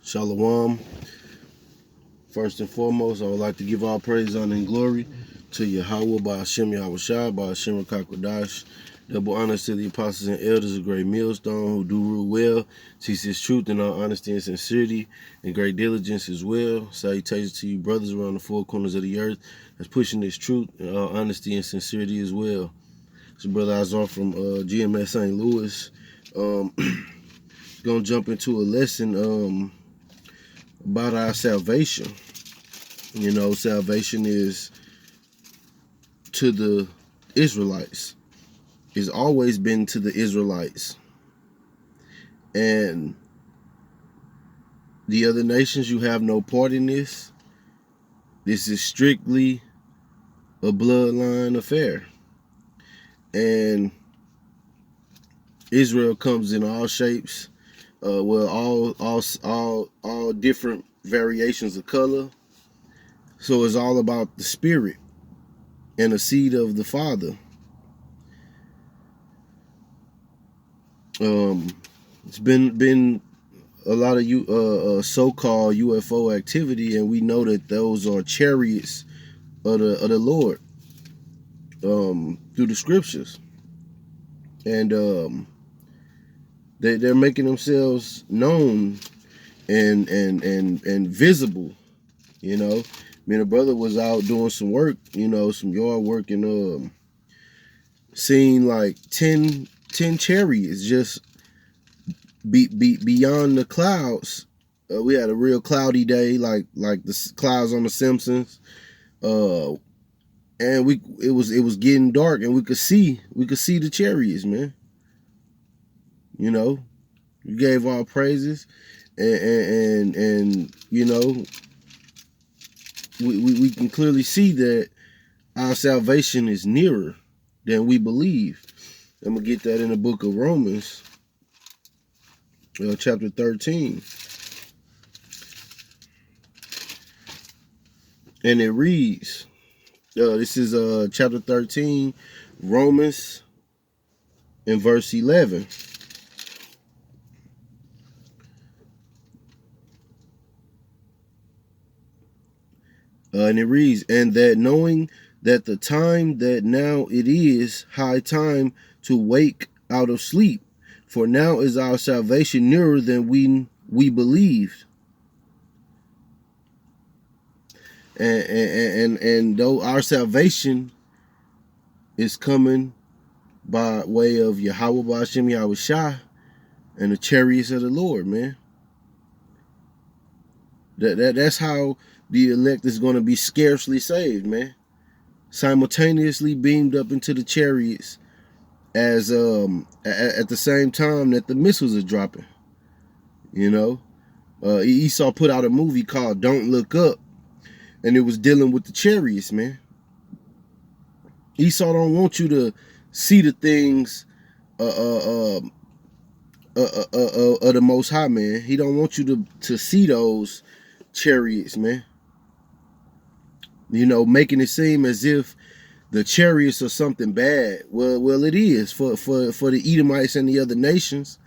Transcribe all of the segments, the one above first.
Shalom. First and foremost, I would like to give all praise, honor, and glory to Yahweh, by Hashem Yahushua, by Hashem Rakakwadash. Double honors to the apostles and elders of Great Millstone who do rule well, teach His truth in all honesty and sincerity, and great diligence as well. Salutations to you brothers around the four corners of the earth that's pushing this truth in all honesty and sincerity as well. So brother Azar from GMS St. Louis. Gonna jump into a lesson about our salvation. You know, salvation is to the Israelites. It's always been to the Israelites. And the other nations, you have no part in this. This is strictly a bloodline affair. And Israel comes in all shapes, all different variations of color. So it's all about the spirit and the seed of the Father. It's been a lot of so-called UFO activity, and we know that those are chariots of the Lord through the scriptures, and they're making themselves known and visible. You know, me and a brother was out doing some work, some yard work, and seeing like 10 chariots just beyond the clouds. We had a real cloudy day, like the clouds on The Simpsons, and it was getting dark, and we could see the chariots, man. You know, we gave all praises, and you know, we can clearly see that our salvation is nearer than we believe. I'm gonna get that in the book of Romans, chapter 13, and it reads, this is chapter 13, Romans, in verse 11. And it reads, and that knowing that the time that now it is high time to wake out of sleep, for now is our salvation nearer than we believed. And though our salvation is coming by way of Yahweh B'Hashem Yahushua and the chariots of the Lord, man. That's how the elect is going to be scarcely saved, man. Simultaneously beamed up into the chariots as at the same time that the missiles are dropping. You know, Esau put out a movie called Don't Look Up, and it was dealing with the chariots, man. Esau don't want you to see the things of the Most High, man. He don't want you to see those chariots, man. You know, making it seem as if the chariots are something bad. Well, it is for the Edomites and the other nations,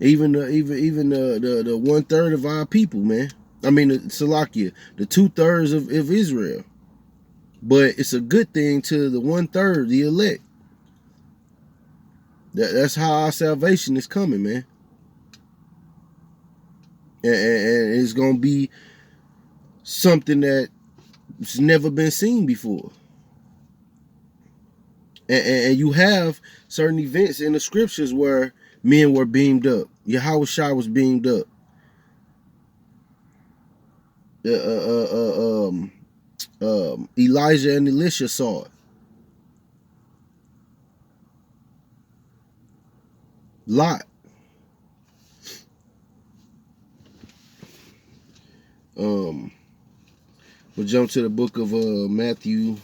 even the 1/3 of our people, man. I mean, Salakia, the 2/3 of Israel. But it's a good thing to the 1/3, the elect. That's how our salvation is coming, man. And it's gonna be something that's never been seen before. And you have certain events in the scriptures where men were beamed up. Yahushua was beamed up. Elijah and Elisha saw it. Lot. We'll jump to the book of Matthew,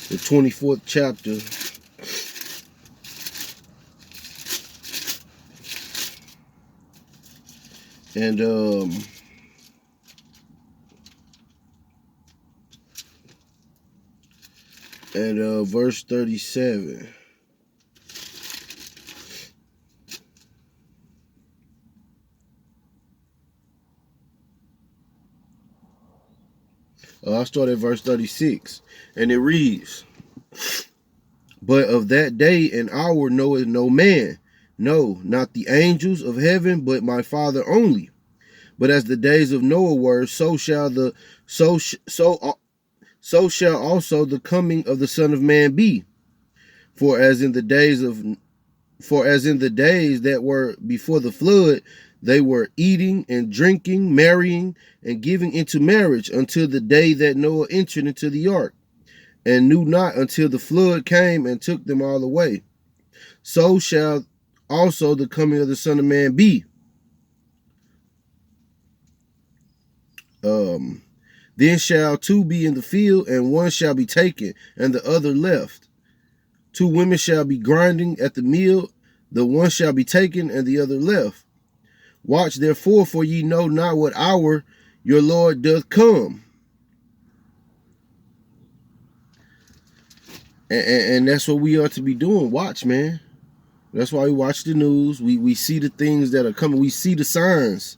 the 24th chapter. And And verse 37. I'll start at verse 36. And it reads, "But of that day and hour knoweth no man, no, not the angels of heaven, but my Father only. But as the days of Noah were, so shall so shall also the coming of the Son of Man be. For as in the days that were before the flood, they were eating and drinking, marrying, and giving into marriage until the day that Noah entered into the ark, and knew not until the flood came and took them all away. So shall also the coming of the Son of Man be. Then shall two be in the field, and one shall be taken, and the other left. Two women shall be grinding at the mill, the one shall be taken, and the other left. Watch therefore, for ye know not what hour your Lord doth come." And that's what we ought to be doing. Watch, man. That's why we watch the news. We see the things that are coming. We see the signs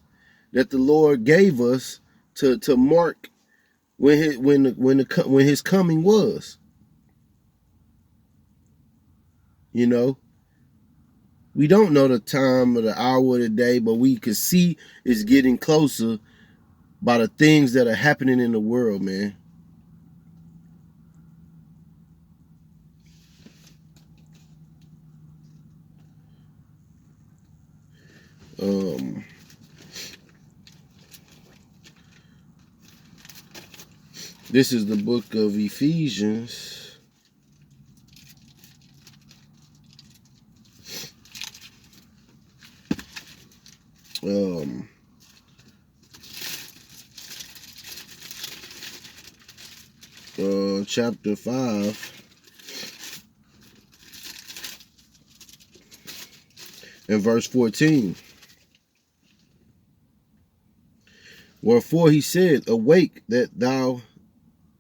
that the Lord gave us to mark when his coming was. You know, we don't know the time or the hour of the day, but we can see it's getting closer by the things that are happening in the world, man. This is the book of Ephesians. Chapter 5 and verse 14. "Wherefore he said, Awake, that thou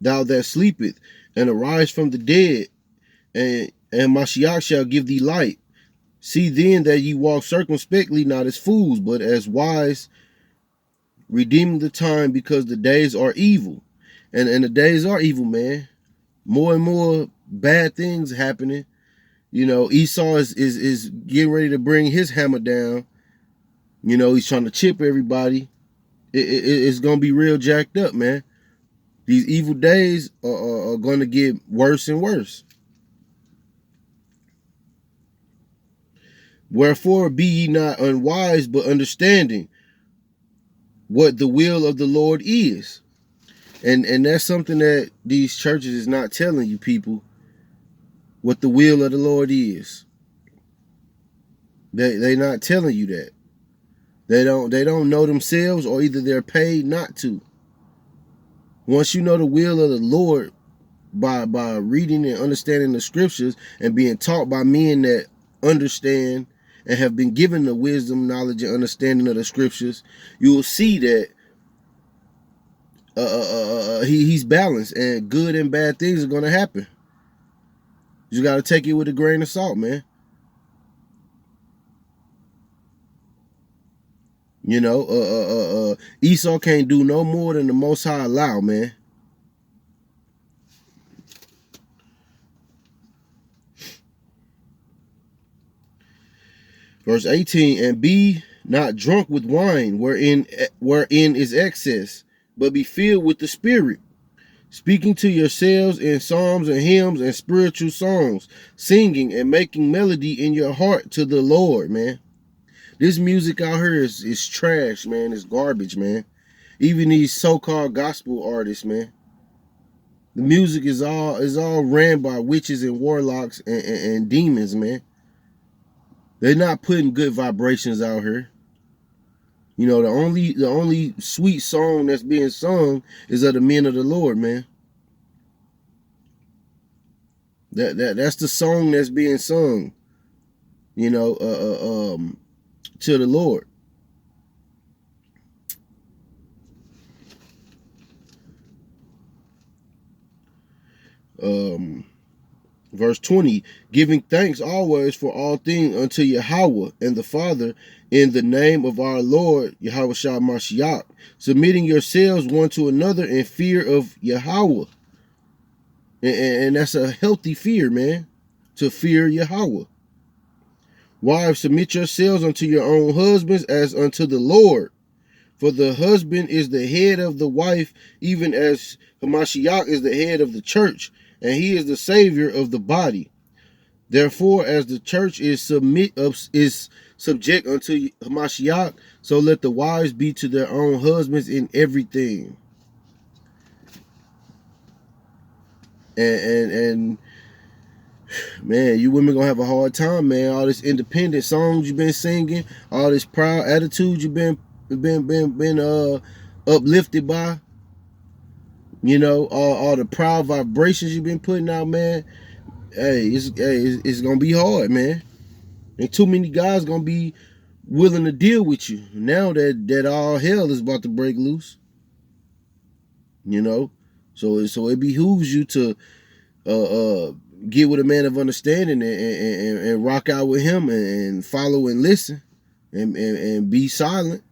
that sleepeth, and arise from the dead, and Mashiach shall give thee light. See then that ye walk circumspectly, not as fools, but as wise, redeeming the time, because the days are evil." And the days are evil, man. More and more bad things happening. You know, Esau is getting ready to bring his hammer down. You know, he's trying to chip everybody. It's going to be real jacked up, man. These evil days are going to get worse and worse. "Wherefore be ye not unwise, but understanding what the will of the Lord is." And that's something that these churches is not telling you people, what the will of the Lord is. They not telling you that. They don't know themselves, or either they're paid not to. Once you know the will of the Lord by reading and understanding the scriptures and being taught by men that understand and have been given the wisdom, knowledge, and understanding of the scriptures, you will see that he's balanced, and good and bad things are going to happen. You got to take it with a grain of salt, man. You know, Esau can't do no more than the Most High allow, man. Verse 18, "And be not drunk with wine, wherein is excess, but be filled with the Spirit, speaking to yourselves in psalms and hymns and spiritual songs, singing and making melody in your heart to the Lord," man. This music out here is trash, man. It's garbage, man. Even these so-called gospel artists, man. The music is all ran by witches and warlocks and demons, man. They're not putting good vibrations out here. You know, the only sweet song that's being sung is of the men of the Lord, man. That's the song that's being sung, you know, to the Lord. Verse 20, giving thanks always for all things unto Yahweh and the Father in the name of our Lord Yahweh Shah Mashiach, submitting yourselves one to another in fear of Yahweh. And that's a healthy fear, man, to fear Yahweh. Wives, submit yourselves unto your own husbands as unto the Lord. For the husband is the head of the wife, even as Hamashiach is the head of the church, and he is the savior of the body. Therefore, as the church is subject unto Hamashiach, so let the wives be to their own husbands in everything. And man, you women gonna have a hard time, man. All this independent songs you've been singing, all this proud attitude you've been uplifted by, you know, all the proud vibrations you've been putting out, man. It's gonna be hard, man. Ain't too many guys gonna be willing to deal with you now that all hell is about to break loose. You know, so it behooves you to get with a man of understanding and rock out with him and follow and listen and be silent.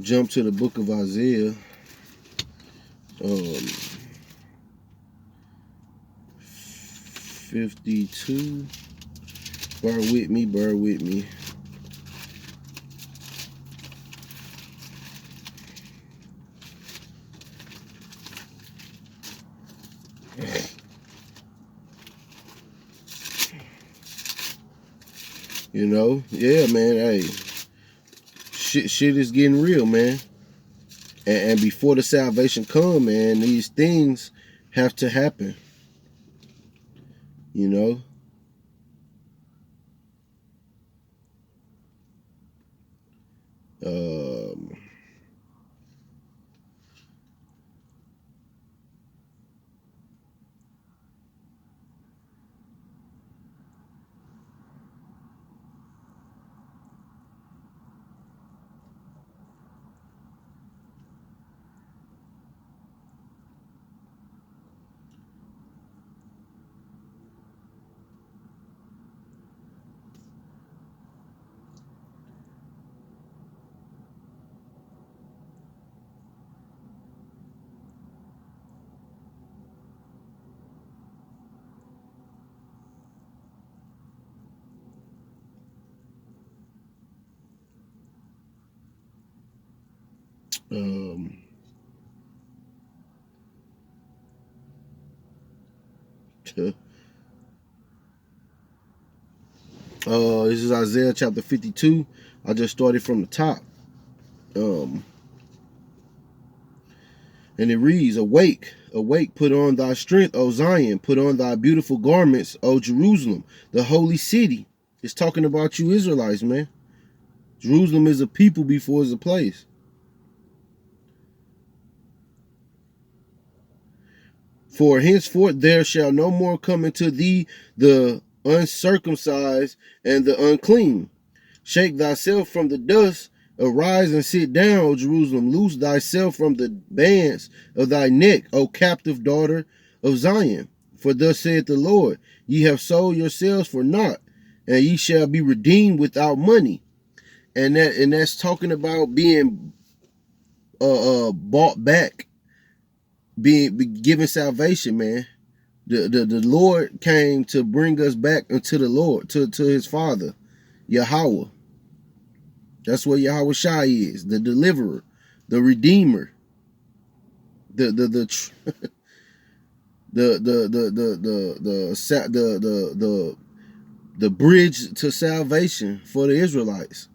Jump to the book of Isaiah. 52. Bear with me. You know, yeah, man. Hey, shit is getting real, man. And before the salvation come, man, these things have to happen. You know. This is Isaiah chapter 52. I just started from the top. And it reads, awake, put on thy strength, O Zion, put on thy beautiful garments, O Jerusalem, the holy city. It's talking about you Israelites, man. Jerusalem is a people before it's a place. For henceforth there shall no more come into thee the uncircumcised and the unclean. Shake thyself from the dust, arise and sit down, O Jerusalem. Loose thyself from the bands of thy neck, O captive daughter of Zion. For thus saith the Lord, ye have sold yourselves for naught, and ye shall be redeemed without money. And that's talking about being bought back, being given salvation, man. The Lord came to bring us back unto the Lord, to his Father, Yahweh. That's what Yahweh Shai is, the deliverer, the redeemer, the bridge to salvation for the Israelites.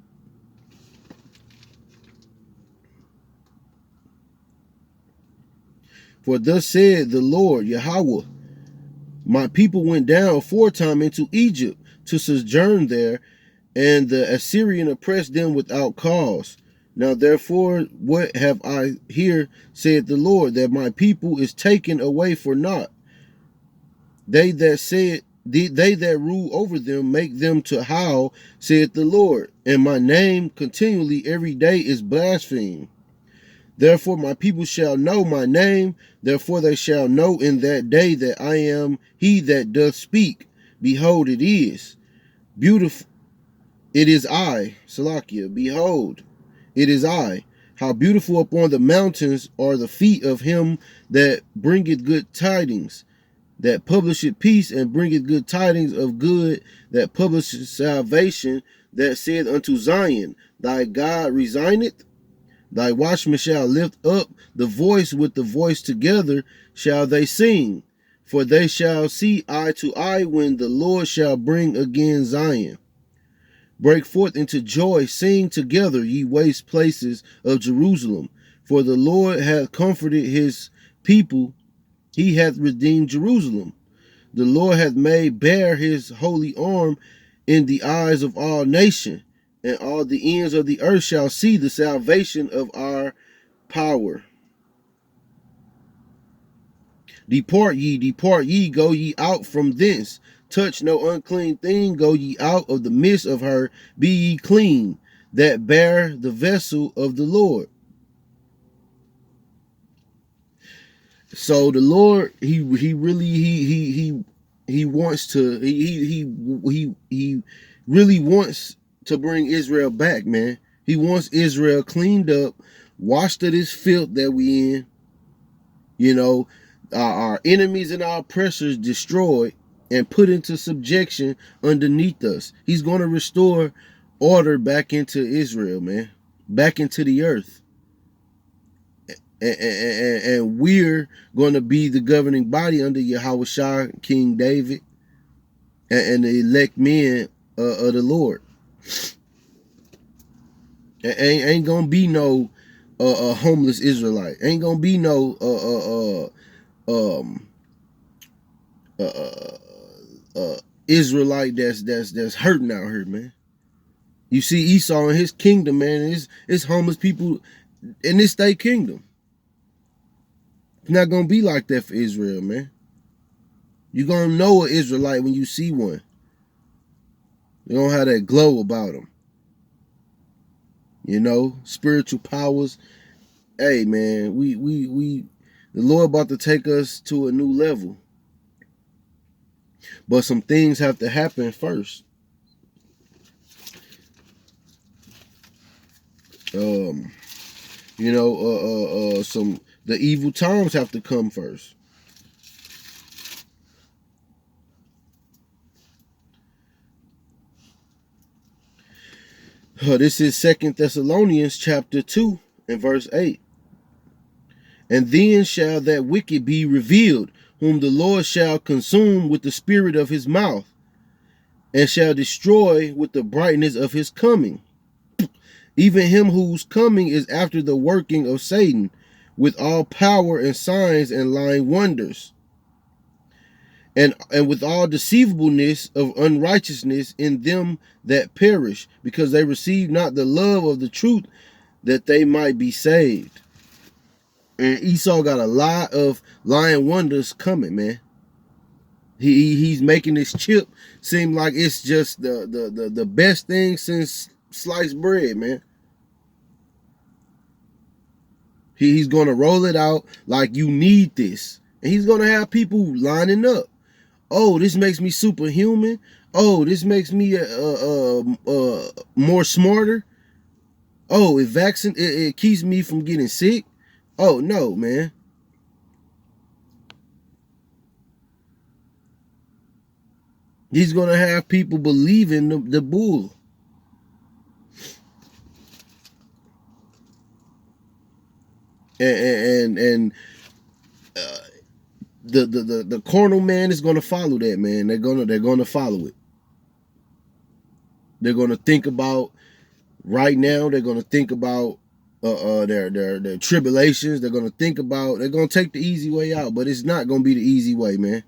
For thus said the Lord Yahweh, my people went down aforetime into Egypt to sojourn there, and the Assyrian oppressed them without cause. Now therefore, what have I here, said the Lord, that my people is taken away for naught? They that said they that rule over them make them to howl, saith the Lord, and my name continually every day is blasphemed. Therefore my people shall know my name, therefore they shall know in that day that I am he that doth speak. Behold, it is beautiful. It is I, Salakia. Behold, it is I. How beautiful upon the mountains are the feet of him that bringeth good tidings, that publisheth peace and bringeth good tidings of good, that publisheth salvation, that saith unto Zion, thy God resigneth. Thy watchmen shall lift up the voice with the voice together shall they sing, for they shall see eye to eye when the Lord shall bring again Zion. Break forth into joy, sing together, ye waste places of Jerusalem, for the Lord hath comforted his people, he hath redeemed Jerusalem. The Lord hath made bare his holy arm in the eyes of all nations, and all the ends of the earth shall see the salvation of our power. Depart ye, go ye out from thence. Touch no unclean thing, go ye out of the midst of her. Be ye clean, that bear the vessel of the Lord. So the Lord, he really he wants to he really wants to bring Israel back, man. He wants Israel cleaned up, washed of this filth that we in. You know, our enemies and our oppressors destroyed and put into subjection underneath us. He's going to restore order back into Israel, man, back into the earth. And we're going to be the governing body under Yahweh Shah, King David, and the elect men of the Lord. Ain't going to be no homeless Israelite. Ain't going to be no Israelite that's hurting out here, man. You see Esau and his kingdom, man. It's homeless people in this state kingdom. It's not gonna be like that for Israel, man. You're gonna know an Israelite when you see one. They're gonna have that glow about them. You know, spiritual powers. Hey, man, we the Lord about to take us to a new level. But some things have to happen first. You know, the evil times have to come first. This is 2 Thessalonians chapter 2 and verse 8. And then shall that wicked be revealed, whom the Lord shall consume with the spirit of his mouth, and shall destroy with the brightness of his coming. Even him whose coming is after the working of Satan, with all power and signs and lying wonders, and with all deceivableness of unrighteousness in them that perish, because they receive not the love of the truth, that they might be saved. And Esau got a lot of lying wonders coming, man. He's making this chip seem like it's just the best thing since sliced bread, man. He's gonna roll it out like you need this, and he's gonna have people lining up. Oh, this makes me superhuman. Oh, this makes me more smarter. Oh, it keeps me from getting sick. Oh no, man. He's gonna have people believing the bull. And the carnal man is gonna follow that, man. They're gonna follow it. They're gonna think about right now. They're gonna think about their tribulations. They're gonna take the easy way out, but it's not gonna be the easy way, man.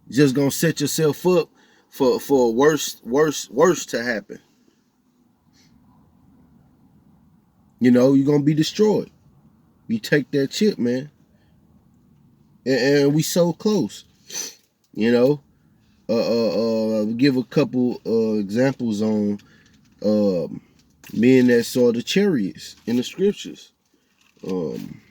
It's just gonna set yourself up for worse to happen. You know, you're gonna be destroyed. You take that chip, man, and we so close. You know, give a couple examples on men that saw the chariots in the scriptures. Um,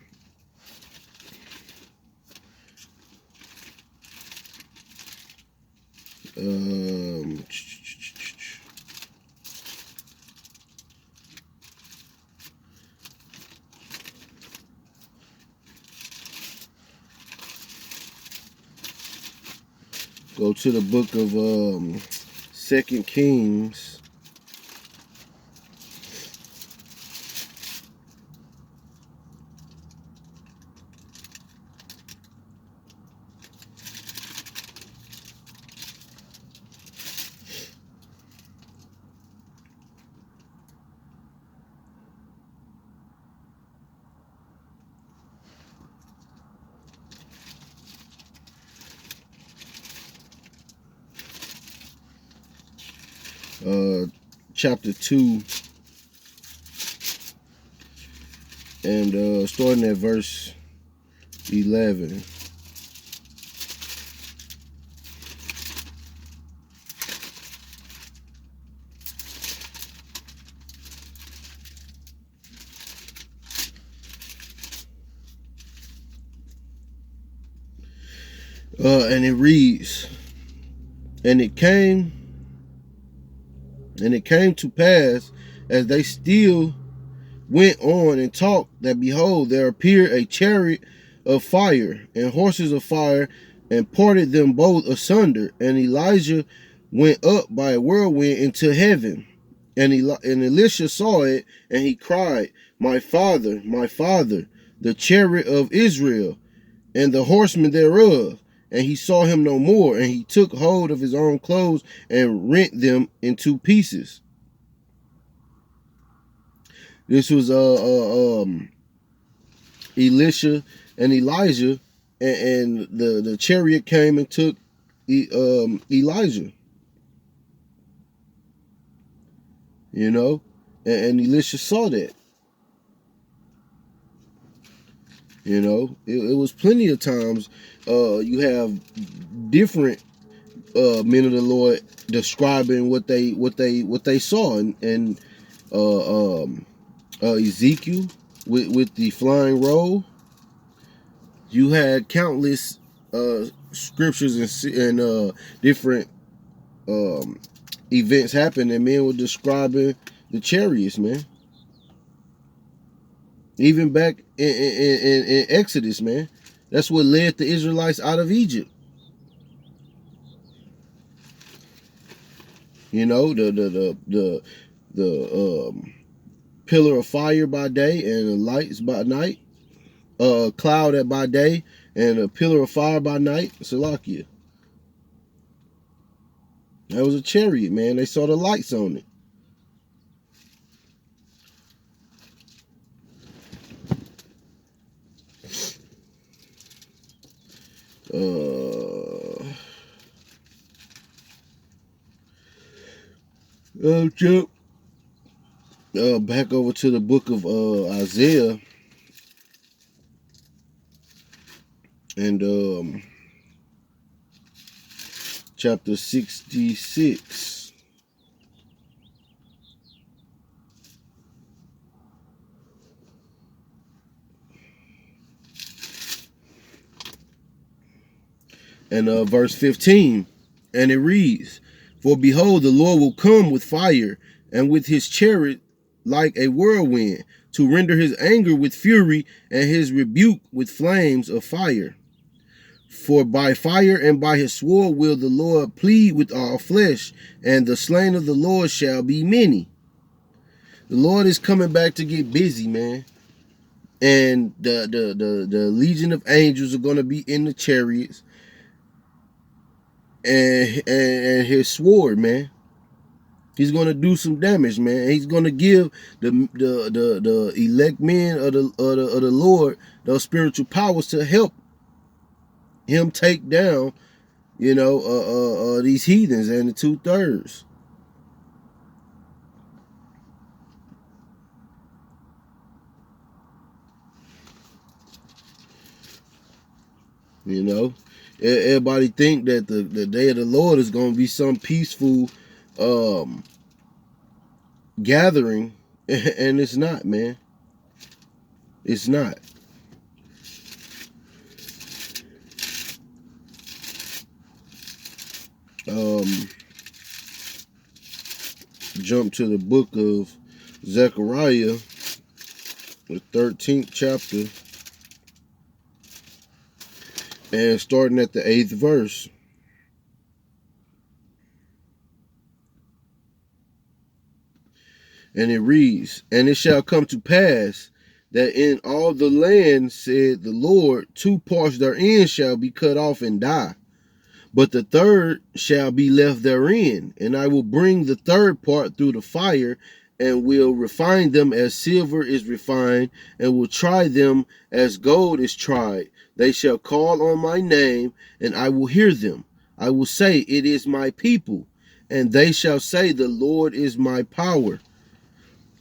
um, Go to the book of 2 Kings. Chapter 2, and starting at verse 11. And it reads, and it came to pass, as they still went on and talked, that behold, there appeared a chariot of fire and horses of fire, and parted them both asunder. And Elijah went up by a whirlwind into heaven. And Elisha saw it, and he cried, my father, the chariot of Israel, and the horsemen thereof. And he saw him no more, and he took hold of his own clothes and rent them in two pieces. This was Elisha and Elijah, and the chariot came and took Elijah. You know, and Elisha saw that. You know, it was plenty of times you have different men of the Lord describing what they saw, and Ezekiel with the flying roll. You had countless scriptures and different events happen, and men were describing the chariots, man. Even back in Exodus, man, that's what led the Israelites out of Egypt. You know, the pillar of fire by day and the lights by night, cloud by day and a pillar of fire by night. Salakia. That was a chariot, man. They saw the lights on it. Jump back over to the book of Isaiah, and chapter 66. And verse 15, and it reads, for behold, the Lord will come with fire, and with his chariot like a whirlwind, to render his anger with fury, and his rebuke with flames of fire. For by fire and by his sword will the Lord plead with all flesh, and the slain of the Lord shall be many. The Lord is coming back to get busy, man. And the legion of angels are going to be in the chariots, and his sword, man. He's going to do some damage, man. He's going to give the elect men of the Lord those spiritual powers to help him take down, you know, these heathens and the 2/3. You know, Everybody think that the day of the Lord is going to be some peaceful gathering, and it's not, man. It's not. Jump to the book of Zechariah, the 13th chapter, and starting at the 8th verse. And it reads, "And it shall come to pass that in all the land, said the Lord, 2 parts therein shall be cut off and die, but the third shall be left therein. And I will bring the third part through the fire, and will refine them as silver is refined, and will try them as gold is tried. They shall call on my name, and I will hear them. I will say, it is my people, and they shall say, the Lord is my power."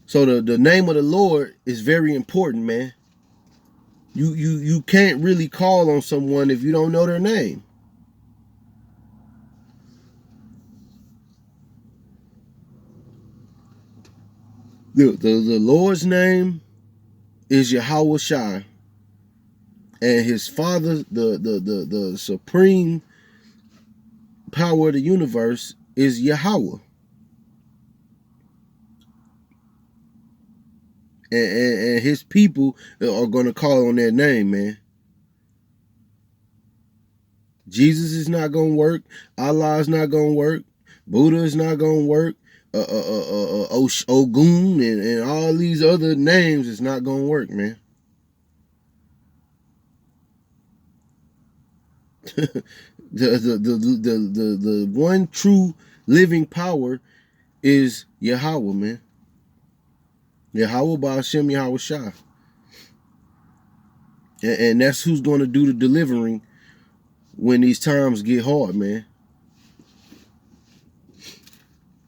So the name of the Lord is very important, man. You can't really call on someone if you don't know their name. The Lord's name is Yahweh Shai, and his father, the supreme power of the universe, is Yahweh. And his people are going to call on that name, man. Jesus is not going to work. Allah is not going to work. Buddha is not going to work. Ogun and all these other names is not going to work, man. the one true living power is Yahweh, man. Yahweh Ba'ashem Yahweh Shai. And that's who's going to do the delivering when these times get hard, man.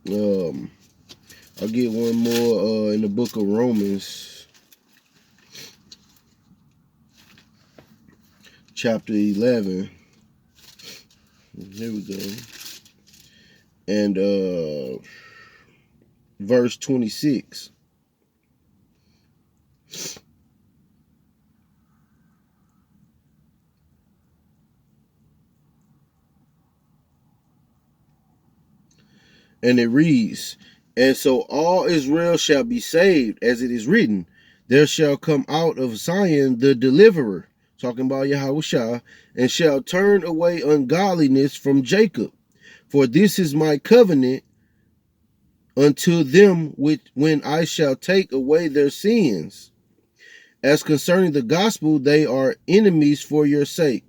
I'll get one more in the book of Romans, chapter 11. Here we go. And verse 26. And it reads, "And so all Israel shall be saved, as it is written, there shall come out of Zion the deliverer," talking about Yahweh Shai, "and shall turn away ungodliness from Jacob. For this is my covenant unto them when I shall take away their sins. As concerning the gospel, they are enemies for your sake.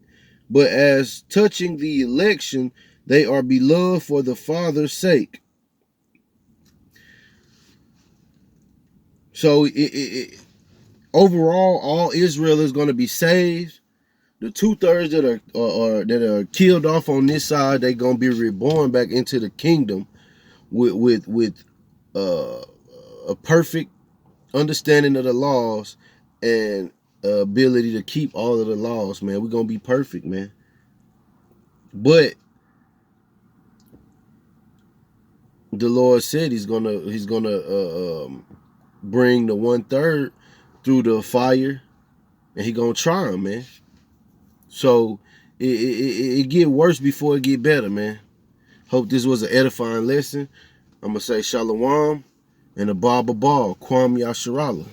But as touching the election, they are beloved for the Father's sake." So overall, all Israel is going to be saved. The 2/3 that are killed off on this side, they're going to be reborn back into the kingdom with a perfect understanding of the laws and ability to keep all of the laws, man. We're going to be perfect, man. But the Lord said he's gonna bring the 1/3 through the fire, and he gonna try them, man. So it get worse before it get better, man. Hope this was an edifying lesson. I'm gonna say shalom and a baba ball, Kwam Yasharala.